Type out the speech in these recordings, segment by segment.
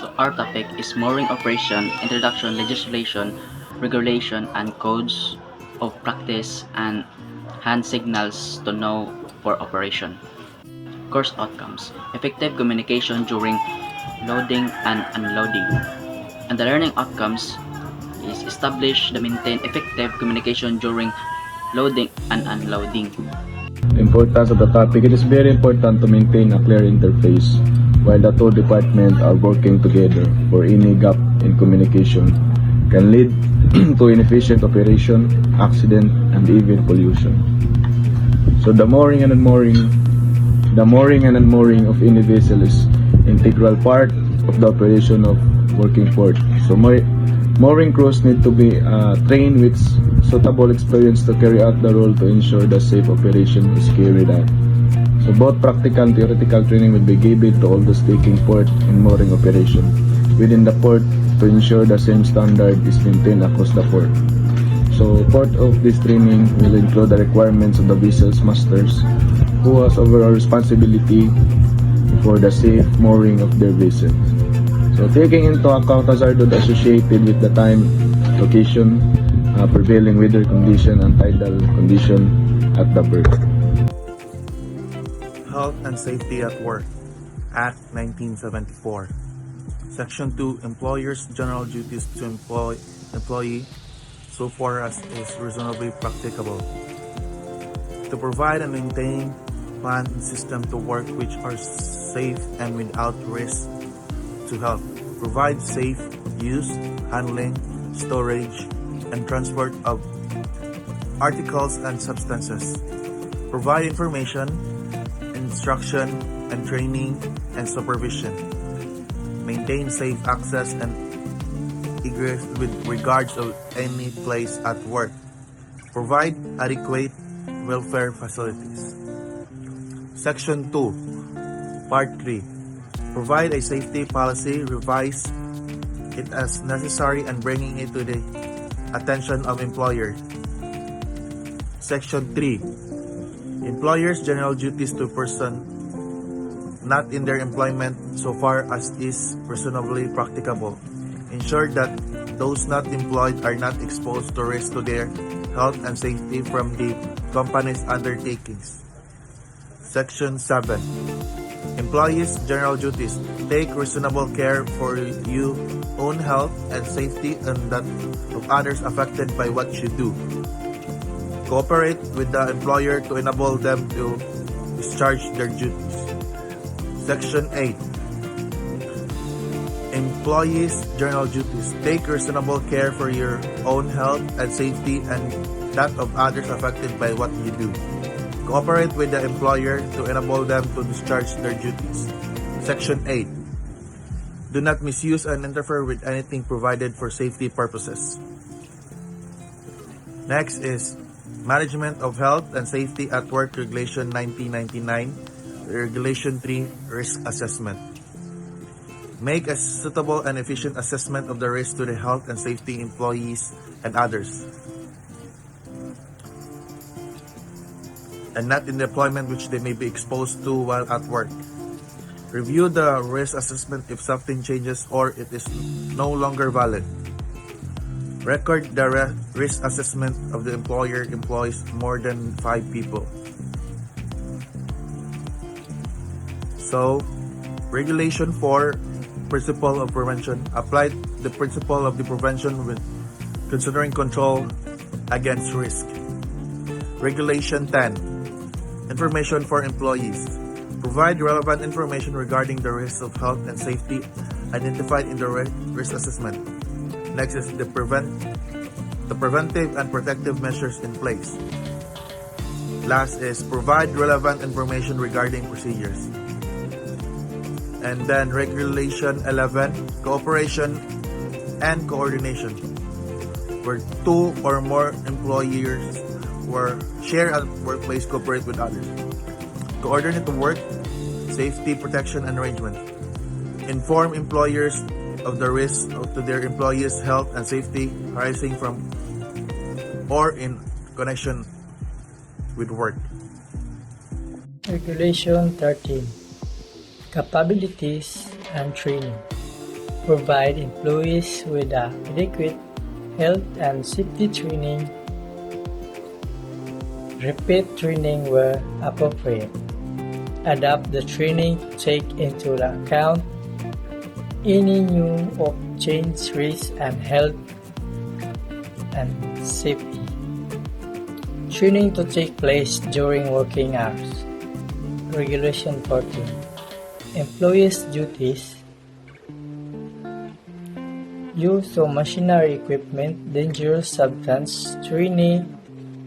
So our topic is mooring operation, introduction, legislation, regulation, and codes of practice and hand signals to know for operation. Course outcomes, effective communication during loading and unloading. And the learning outcomes is establish the maintain effective communication during loading and unloading. The importance of the topic, it is very important to maintain a clear interface while the two departments are working together, for any gap in communication can lead to inefficient operation, accident, and even pollution. So the mooring and unmooring of any vessel is integral part of the operation of working port. So mooring crews need to be trained with suitable experience to carry out the role to ensure the safe operation is carried out. So both practical and theoretical training will be given to all those taking part in mooring operation within the port to ensure the same standard is maintained across the port. So part of this training will include the requirements of the vessel's masters, who has overall responsibility for the safe mooring of their vessels. So taking into account hazards associated with the time, location, prevailing weather condition, and tidal condition at the berth. Health and Safety at Work, Act 1974. Section 2, Employer's General Duties to Employee, so far as is reasonably practicable. To provide and maintain plant and system to work which are safe and without risk to health. Provide safe use, handling, storage, and transport of articles and substances. Provide information, instruction, and training and supervision. Maintain safe access and egress with regards to any place at work. Provide adequate welfare facilities. Section 2, Part 3. Provide a safety policy, revise it as necessary, and bringing it to the attention of employer. Section 3. Employers' general duties to person not in their employment so far as is reasonably practicable. Ensure that those not employed are not exposed to risk to their health and safety from the company's undertakings. Section 7. Employees' general duties. Take reasonable care for your own health and safety and that of others affected by what you do. Cooperate with the employer to enable them to discharge their duties. Section 8. Employees' general duties. Take reasonable care for your own health and safety and that of others affected by what you do. Cooperate with the employer to enable them to discharge their duties. Section 8. Do not misuse and interfere with anything provided for safety purposes. Next is Management of Health and Safety at Work Regulation 1999, Regulation 3, Risk Assessment. Make a suitable and efficient assessment of the risk to the health and safety employees and others, and not in the employment which they may be exposed to while at work. Review the risk assessment if something changes or it is no longer valid. Record the risk assessment of the employer employs more than 5 people. So, Regulation 4, Principle of Prevention. Apply the principle of the prevention with considering control against risk. Regulation 10, Information for employees. Provide relevant information regarding the risks of health and safety identified in the risk assessment. Next is the preventive and protective measures in place. Last is provide relevant information regarding procedures. And then Regulation 11, Cooperation and Coordination, where 2 or more employers were share a workplace, cooperate with others. Coordinate the work, safety, protection, and arrangement. Inform employers of the risks to their employees' health and safety arising from or in connection with work. Regulation 13, Capabilities and Training. provide employees with adequate health and safety training, repeat training where appropriate, adapt the training to take into account any new or changed risks and health and safety. Training to take place during working hours. Regulation 14. Employees' duties. Use of machinery equipment, dangerous substance, training,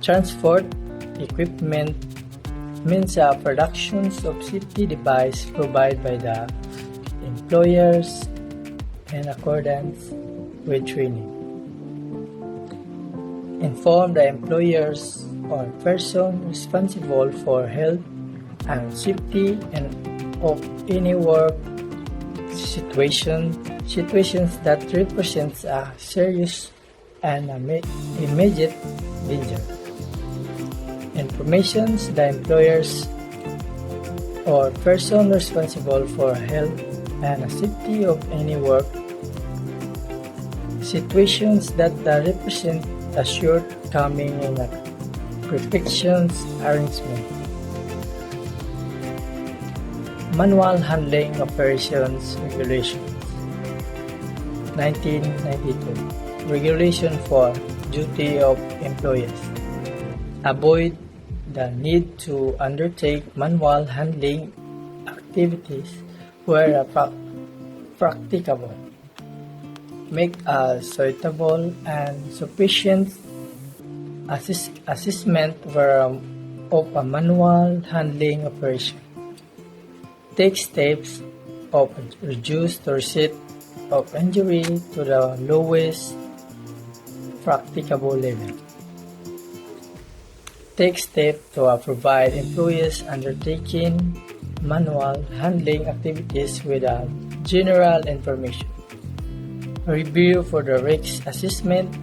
transport equipment, means productions of safety device provided by the employers in accordance with training. Inform the employers or person responsible for health and safety and of any work situations that represents a serious and immediate danger. Informations the employers or person responsible for health and safety of any work situations that represent a shortcoming in a perfections arrangement. Manual Handling Operations Regulations 1992. Regulation for duty of employees. Avoid the need to undertake manual handling activities where practicable. Make a suitable and sufficient assessment of a manual handling operation. Take steps of reduce the risk of injury to the lowest practicable level. Take steps to provide employees undertaking manual handling activities with general information. Review for the risk assessment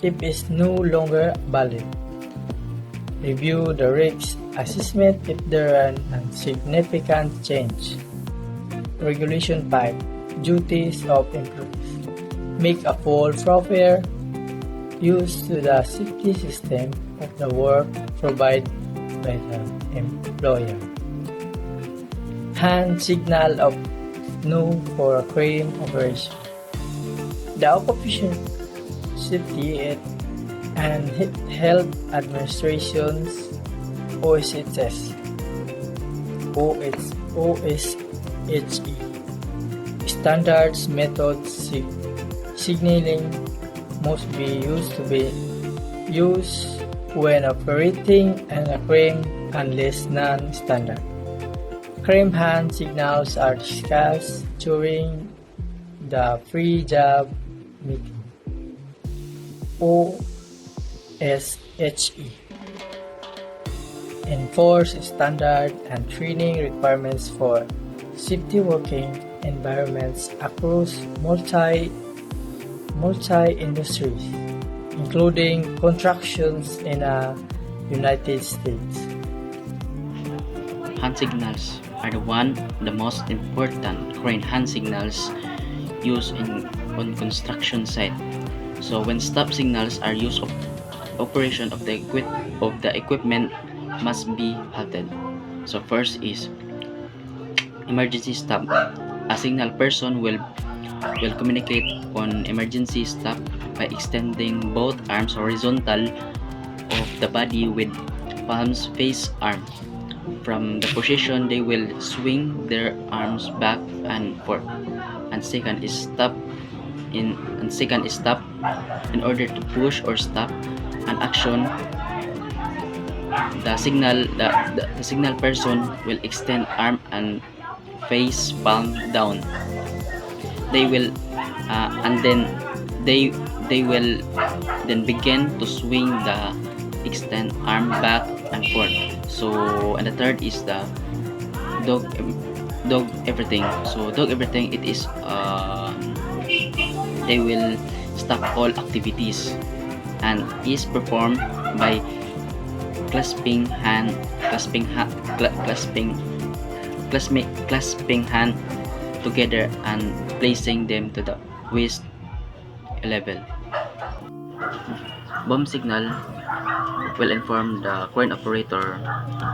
if it is no longer valid. Review the risk assessment if there are significant change. Regulation 5. Duties of employees. Make a full proper use to the safety system of the work provided by the employer. Hand signal of no for a crane operation. The Occupational Safety and Health Administration's OSHS standards methods signaling must be used when operating a crane unless non-standard. Crane hand signals are discussed during the pre-job meeting. OSHE enforce standard and training requirements for safety working environments across multi-industries, including constructions in the United States. Hand signals are the most important crane hand signals used on construction site. So when stop signals are used, operation of the equipment must be halted. So first is emergency stop. A signal person will communicate on emergency stop by extending both arms horizontal of the body with palms face arm. From the position, they will swing their arms back and forth. And second is stop. In order to push or stop an action. The signal person will extend arm and face palm down. They will then begin to swing the extend arm back and forth. So and the third is the dog everything. So dog everything, it is they will stop all activities and is performed by clasping hand together and placing them to the waist level. Boom signal will inform the crane operator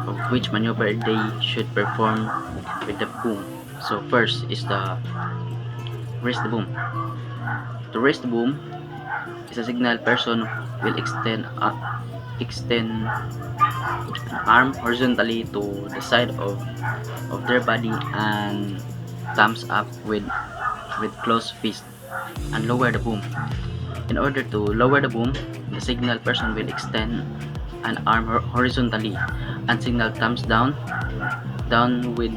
of which maneuver they should perform with the boom. So first is the raise the boom. To raise the boom is a signal person will extend an arm horizontally to the side of their body and thumbs up with closed fist and lower the boom. In order to lower the boom, the signal person will extend an arm horizontally and signal thumbs down with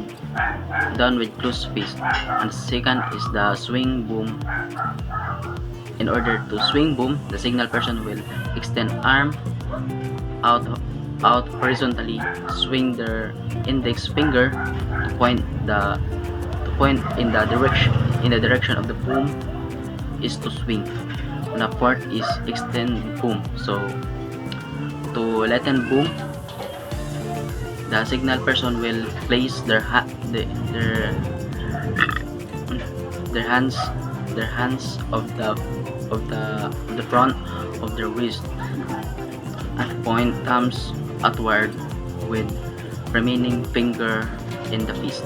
closed fist. And second is the swing boom. In order to swing boom, the signal person will extend arm out horizontally, swing their index finger to point in the direction of the boom is to swing. And the fourth is extend boom. So to lighten boom, the signal person will place their hands of the front of their wrist and point thumbs outward with remaining finger in the fist.